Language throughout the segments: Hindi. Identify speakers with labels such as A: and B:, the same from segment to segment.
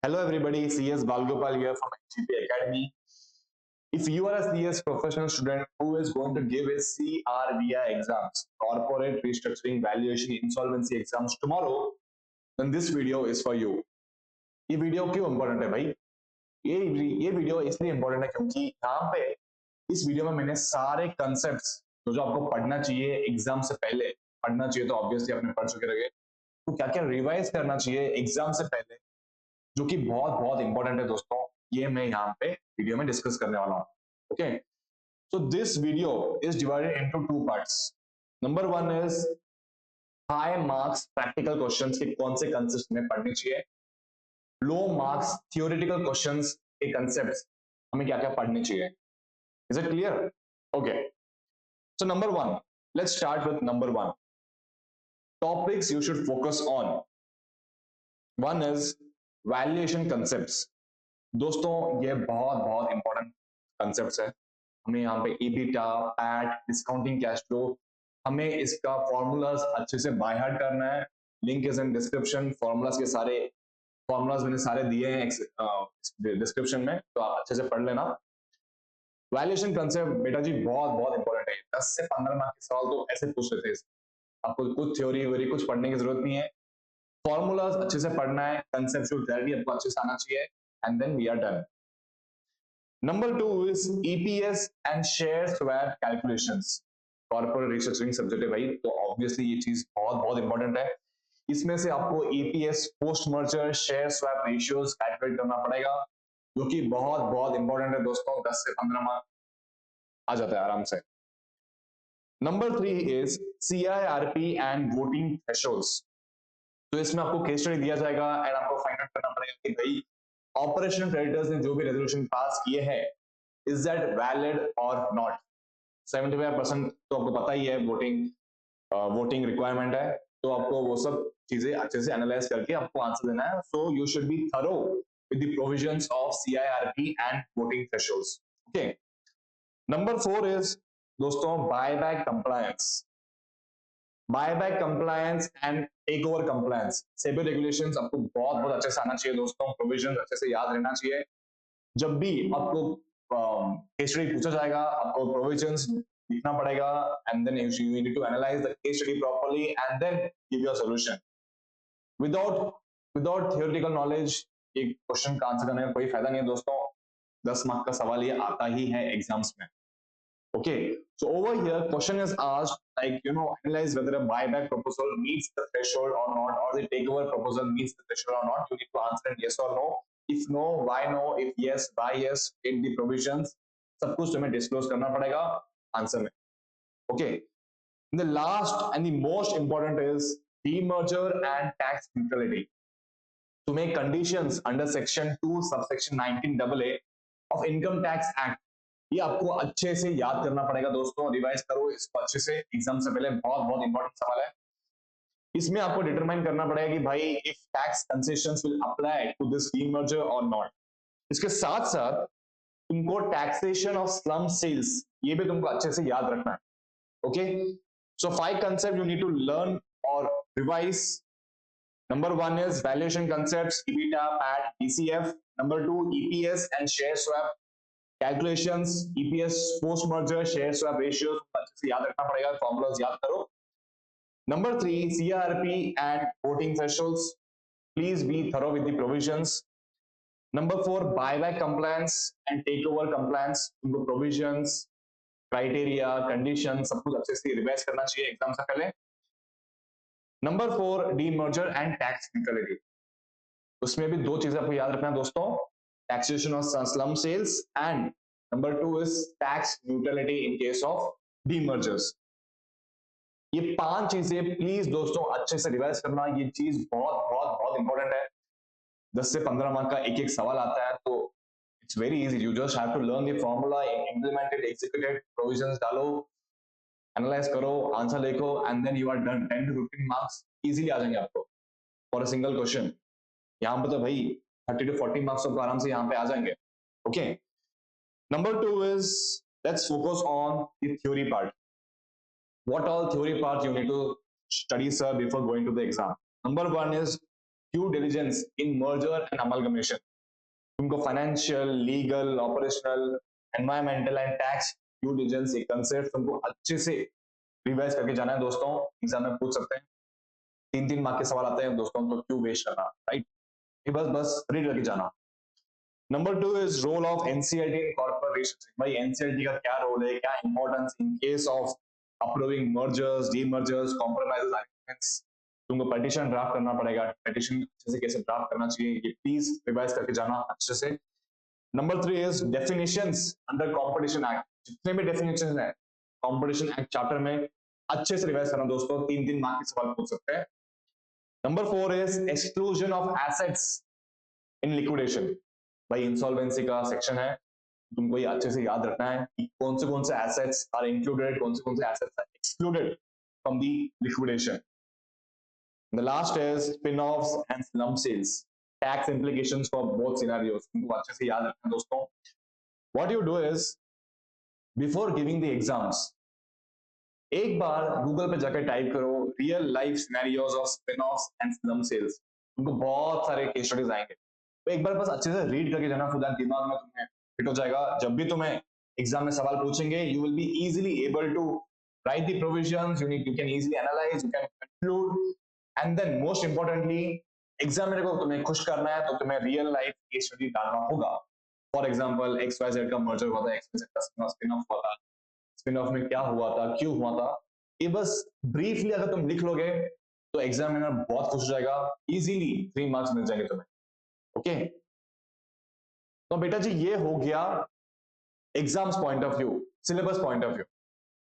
A: Hello everybody, CS Balgopal here from HGP Academy. If you are a CS professional student who is going to give his CRVI exams, Corporate Restructuring Valuation Insolvency exams tomorrow, then this video is for you. ये वीडियो क्यों इंपॉर्टेंट है भाई? ये वीडियो इसलिए इंपॉर्टेंट है क्योंकि यहाँ पे इस वीडियो में मैंने सारे कंसेप्ट्स जो आपको पढ़ना चाहिए एग्जाम से पहले, पढ़ना चाहिए तो ऑब्वियसली आपने पढ़ चुके रहे, तो क्या क्या रिवाइज करना चाहिए एग्जाम से पहले, जो कि बहुत बहुत इंपॉर्टेंट है दोस्तों, ये मैं यहाँ पे वीडियो में डिस्कस करने वाला हूँ. Okay, so this video is divided into two parts. Number one is high marks practical questions के कौन से कंसेप्ट में पढ़ने चाहिए, लो मार्क्स थियोरेटिकल क्वेश्चंस के कंसेप्ट हमें क्या क्या पढ़ने चाहिए. Is it clear? Okay, so number one, let's start with number one. Topics you should focus on. One is valuation concepts. दोस्तों ये बहुत बहुत इंपॉर्टेंट कंसेप्ट्स है. हमें यहाँ पे EBITDA, PAT, discounting cash flow, हमें इसका फॉर्मूलाज अच्छे से बाय हार्ट करना है. Link is in description. Formulas के सारे फॉर्मूलाज मैंने सारे दिए हैं डिस्क्रिप्शन में, तो आप अच्छे से पढ़ लेना. वैल्यूएशन कंसेप्ट बेटा जी बहुत बहुत इंपॉर्टेंट है. 10 से 15 मार्क के सवाल तो ऐसे पूछ लेते हैं. आपको कुछ थ्योरी व्योरी कुछ पढ़ने की जरूरत नहीं है. फॉर्मूलाज अच्छे से पढ़ना है, कंसेप्चुअल क्लैरिटी आपको अच्छे से आना चाहिए, and then we are done. Number two is EPS and share swap calculations. Corporate restructuring subject है भाई, तो ऑब्वियसली ये चीज बहुत बहुत इंपॉर्टेंट है. इसमें से आपको EPS post merger share swap ratios calculate करना पड़ेगा, जो कि बहुत बहुत इंपॉर्टेंट है दोस्तों. 10 से 15 मार्क आ जाता है आराम से. Number three is CIRP and voting thresholds. तो इसमें आपको केस स्टडी दिया जाएगा एंड आपको फाइंड आउट करना पड़ेगा कि भाई ऑपरेशन क्रेडिटर्स ने जो भी रेजोल्यूशन पास किए हैं, इज दैट वैलिड और नॉट. 75% तो आपको पता ही है वोटिंग रिक्वायरमेंट है, तो आपको वो सब चीजें अच्छे से एनालाइज करके आपको आंसर देना है. So you should be thorough with the provisions of CIRP and voting thresholds. Okay, number four is दोस्तों buyback compliance. Buyback compliance and take over compliance. SEBI regulations आपको बहुत बहुत अच्छे से आना चाहिए दोस्तों. प्रोविजंस अच्छे से याद रहना चाहिए. जब भी आपको केस स्टडी पूछा जाएगा, आपको प्रोविजंस लिखना पड़ेगा, and then you need to analyse the case study properly and then give your solution. Without without theoretical knowledge ये क्वेश्चन का आंसर करने में कोई फायदा नहीं है दोस्तों. 10 मार्क का सवाल ये आता ही है एग्जाम्स में. Okay, so over here, question is asked like, analyze whether a buyback proposal meets the threshold or not, or the takeover proposal meets the threshold or not. You need to answer it yes or no. If no, why no? If yes, why yes? In the provisions, सब कुछ तुम्हें disclose करना पड़ेगा answer में. Okay. And the last and the most important is demerger and tax neutrality. तुम्हें conditions under section 2 subsection 19AA of Income Tax Act, ये आपको अच्छे से याद करना पड़ेगा दोस्तों. रिवाइज करो इसको अच्छे से, एग्जाम से पहले बहुत बहुत इंपॉर्टेंट सवाल है. इसमें आपको डिटरमाइन करना पड़ेगा कि भाई if tax concessions will apply to this demerger और नॉट. इसके साथ साथ तुमको टैक्सेशन ऑफ स्लम सेल्स ये भी तुमको अच्छे से याद रखना है. Okay, so 5 concepts you need to learn or revise. Number one is valuation concepts, EBITDA, PAT, DCF. Number two, EPS and share swap calculations, EPS post merger share swap ratios अच्छे से याद रखना पड़ेगा, फॉर्मूलाज याद करो. Number three, CIRP and voting thresholds. Please be thorough with the provisions. Number four, buyback compliance and take over compliance. तुमको प्रोविजंस, क्राइटेरिया, कंडीशन सब कुछ अच्छे से रिवाइज करना चाहिए एग्जाम से पहले. Number four, demerger and tax neutrality. उसमें भी दो चीजें आपको याद रखना है दोस्तों, taxation of slum sales and number two is tax neutrality in case of demergers. ये 5 चीजें प्लीज दोस्तों अच्छे से रिवाइज करना. ये चीज बहुत बहुत बहुत इंपॉर्टेंट है. 10 से 15 मार्क का एक एक सवाल आता है, तो it's very easy. You just have to learn the formula, implement it, execute it, provisions डालो, एनालाइज करो, आंसर लिखो, and then you are done. 10 to 15 marks easily आ जाएंगे आपको फॉर अ सिंगल क्वेश्चन. यहाँ पे तो भाई 30 to 40 मार्क्स आपको आराम से यहाँ पे आ जाएंगे. Okay, number two is let's focus on the theory part. What all theory parts you need to study, sir, before going to the exam? Number one is due diligence in merger and amalgamation. तुमको financial, legal, operational, environmental and tax due diligence ये कंसेप्ट तुमको अच्छे से रिवाइज करके जाना है दोस्तों। एग्जाम में पूछ सकते हैं, 3-3 मार्क के सवाल आते हैं दोस्तों, तो क्यों वेस्ट करना, राइट? ये बस रीड करके जाना। Number 2 is role of NCERT in corporate restructuring. भाई एनसीईआरटी का क्या रोल है, क्या importance in case of approving mergers, demergers, compromises, agreements. तुमको पेटिशन ड्राफ्ट करना पड़ेगा, पेटिशन अच्छे से कैसे ड्राफ्ट करना चाहिए ये प्लीज रिवाइज करके जाना अच्छे से। Number 3 is definitions under competition act. जितने भी डेफिनेशंस है कंपटीशन एक्ट चैप्टर में अच्छे से रिवाइज करना दोस्तों, 3-3 मार्क के सवाल पूछ सकते हैं। Number 4 is exclusion of assets in liquidation. भाई इंसॉल्वेंसी का सेक्शन है, तुमको ये अच्छे से याद रखना है कि कौन से एसेट्स आर इंक्लूडेड, कौन से assets are excluded from the liquidation. The last is spin-offs and slump sales. Tax implications for both scenarios. तुमको अच्छे से याद रखना दोस्तों। What you do is before giving the exams, एक बार गूगल पे जाकर टाइप करो real life scenarios of spin-offs and slump sales. तुमको बहुत सारे केस स्टडीज आएंगे, तो एक बार बस अच्छे से रीड करके जाना, खुद दिमाग में तुम्हें फिट हो जाएगा। जब भी तुम्हें एग्जाम में सवाल पूछेंगे, you will be easily able to write the provisions, you can easily analyze, you can conclude, and then most importantly examiner को तुम्हें खुश करना है तो तुम्हें रियल लाइफ केस स्टडी डालना होगा। फॉर एग्जांपल XYZ का मर्जर हुआ था, XYZ का स्पिन ऑफ हुआ था, स्पिन ऑफ में क्या हुआ था, क्यों हुआ था, ये बस ब्रीफली अगर तुम लिख लोगे तो एग्जामिनर बहुत खुश हो जाएगा, इजीली 3 मार्क्स मिल जाएंगे तुम्हें। ओके, तो बेटा जी ये हो गया exams point of view, syllabus point of view.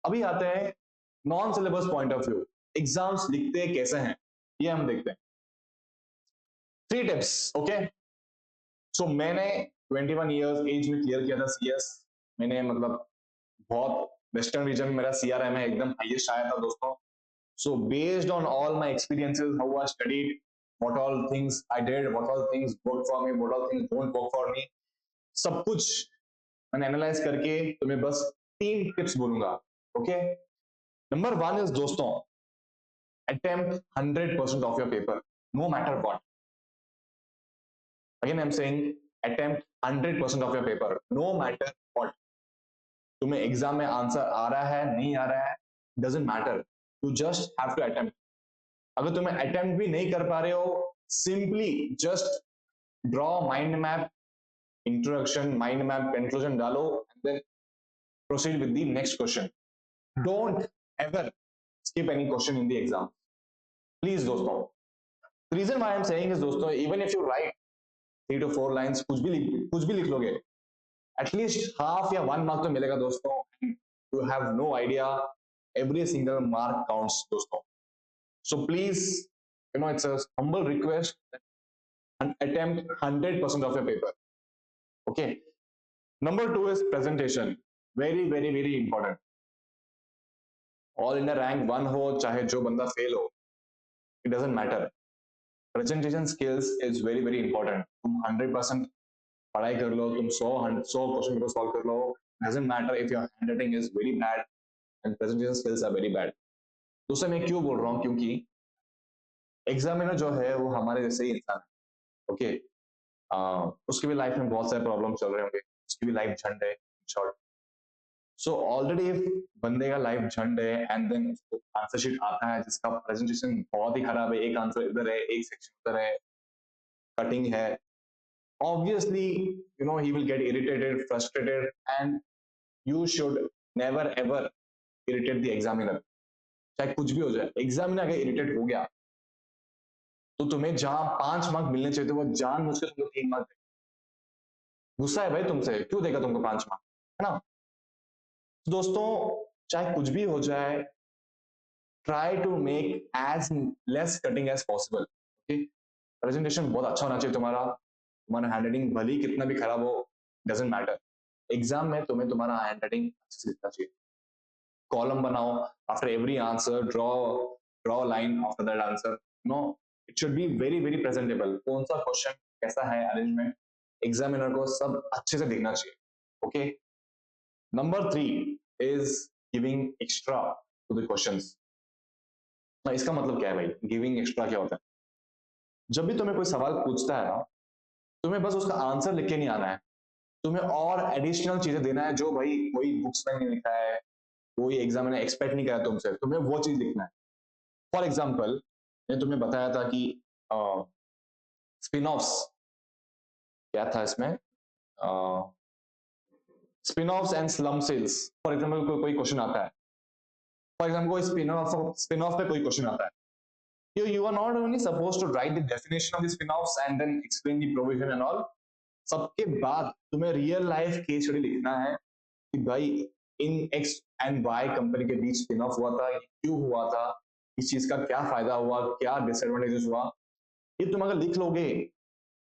A: अभी आते हैं non syllabus point of view, exams लिखते कैसे हैं ये हम देखते हैं। 3 टिप्स। ओके, सो मैंने 21 इयर्स एज में क्लियर किया था CS। मैंने मतलब बहुत वेस्टर्न रीजन में मेरा CRM है, एकदम हाईएस्ट आया था दोस्तों। So based on all my experiences, how I studied, what all things I did, what all things work for me, what all things don't work for me, सब कुछ मैंने एनालाइज करके तुम्हें बस 3 टिप्स बोलूंगा। ओके, नंबर 1 इज दोस्तों attempt 100% of your paper no matter what. Again I'm saying attempt 100% of your paper no matter what. तुम्हें एग्जाम में आंसर आ रहा है नहीं आ रहा है doesn't matter, you just have to attempt. अगर तुम्हें attempt भी नहीं कर पा रहे हो, simply just draw mind map, introduction, mind map, conclusion डालो and then proceed with the next question. Don't ever skip any question in the exam, please दोस्तों। The reason why I'm saying is दोस्तों, even if you write 3 to 4 lines, कुछ भी लिख लोगे, एटलीस्ट हाफ या 1 मार्क तो मिलेगा दोस्तों। You have no idea, every single mark counts दोस्तों। So please, you know, it's a humble request and attempt 100% of your paper. Okay, number 2 is presentation, very very very important। All India rank 1 हो चाहे जो बंदा फेल हो, it doesn't matter, presentation skills is very very important। तुम 100% पढ़ाई कर लो, तुम 100 क्वेश्चन को सॉल्व कर लो, doesn't matter if your handwriting is very bad and presentation skills are very bad। दूसरा मैं क्यों बोल रहा हूँ, क्योंकि एग्जामिनर जो है वो हमारे जैसे ही इंसान है। ओके, उसकी भी लाइफ में बहुत सारे प्रॉब्लम चल रहे होंगे, उसकी भी लाइफ झंड है शॉर्ट। सो ऑलरेडी इफ बंदे का लाइफ झंड है एंड देन उसको आंसर शीट आता है जिसका प्रेजेंटेशन बहुत ही खराब है, एक आंसर इधर है, एक सेक्शन उधर है, कटिंग है, obviously you know he will get irritated, frustrated, and you should never ever irritate the examiner। चाहे कुछ भी हो जाए, एग्जामिनर अगर इरिटेट हो गया तो तुम्हें जहां 5 मार्क मिलने चाहिए थे वो जानबूझ के तुमको 3 मार्क देगा। गुस्सा है भाई तुमसे, क्यों देगा तुमको 5 मार्क, है ना? तो दोस्तों चाहे कुछ भी हो जाए, try to make as less cutting as possible. Okay, presentation बहुत अच्छा होना चाहिए तुम्हारा, तुम्हारा हैंडराइटिंग भले ही कितना भी खराब हो, डजंट मैटर, एग्जाम में तुम्हें तुम्हारा हैंडराइटिंग अच्छे से लिखना चाहिए। कॉलम बनाओ, after every answer draw line after that answer, no it should be very very presentable. कौन सा क्वेश्चन कैसा है, अरेंजमेंट, एग्जामिनर को सब अच्छे से दिखना चाहिए। Okay, number 3 is giving extra to the questions. इसका मतलब क्या है भाई, गिविंग एक्स्ट्रा क्या होता है? जब भी तुम्हें कोई सवाल पूछता है ना, तुम्हें बस उसका आंसर लिख के नहीं आना है, तुम्हें और एडिशनल चीजें देना है जो भाई कोई बुक्स में नहीं लिखा है, कोई एग्जामिनर एक्सपेक्ट नहीं करा तुमसे, तुम्हें वो चीज लिखना है। फॉर एग्जाम्पल, मैंने तुम्हें बताया था कि स्पिन ऑफ्स क्या था इसमें, spin offs and slump sales. For example कोई क्वेश्चन आता है, फॉर एग्जाम्पल कोई स्पिन ऑफ पे कोई क्वेश्चन आता है, you are not only supposed to write the definition of the spin-offs and then explain the provision and all, सबके बाद तुम्हें रियल लाइफ केस स्टडी लिखना है कि भाई इन एक्स एंड वाई कंपनी के बीच स्पिन ऑफ हुआ था, क्यों हुआ था, इस चीज का क्या फायदा हुआ, क्या डिसएडवांटेजेस हुआ। ये तुम अगर लिख लोगे,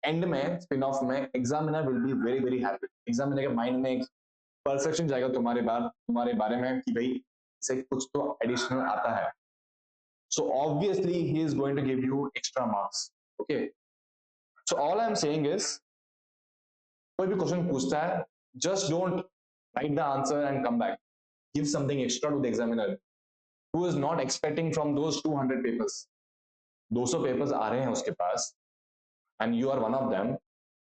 A: एंड में स्पिन ऑफ में examiner will be very very happy. Examiner के माइंड में एक परसेप्शन जाएगा तुम्हारे बारे में कि भाई इसे कुछ तो एडिशनल आता है, so obviously he is going to give you extra marks। okay, so all I'm saying is कोई भी क्वेश्चन पूछता है, just don't write the answer and come back, give something extra to the examiner who is not expecting from those 200 papers। 200 papers आ रहे हैं उसके पास and you are one of them,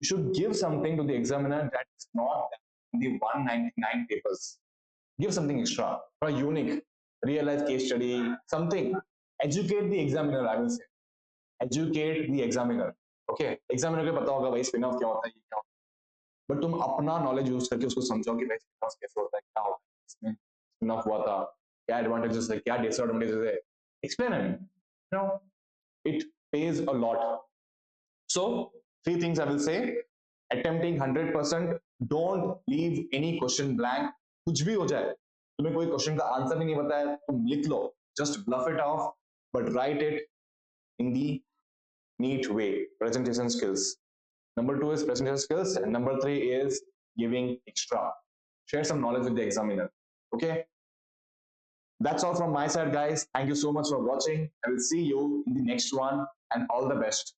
A: you should give something to the examiner that is not in the 199 papers। give something extra, or unique, real life case study, something, educate the examiner, I will say, educate the examiner। okay, examiner को पता होगा भाई स्पिन ऑफ क्या होता है, ये क्या होता है, बट तुम अपना नॉलेज यूज करके उसको समझाओ कि भाई स्पिन ऑफ कैसे होता है, क्या होता है इसमें, स्पिन ऑफ हुआ था, क्या एडवांटेजेस है, क्या डिसएडवांटेजेस है, explain him, you know, it pays a lot. So three things I will say, attempting 100%, don't leave any question blank. कुछ भी हो जाए, तुम्हें कोई क्वेश्चन का आंसर भी नहीं पता है, तुम लिख लो, just bluff it off, but write it in the neat way, presentation skills। Number two is presentation skills, and number three is giving extra, share some knowledge with the examiner। okay, that's all from my side, guys. Thank you so much for watching. I will see you in the next one, and all the best.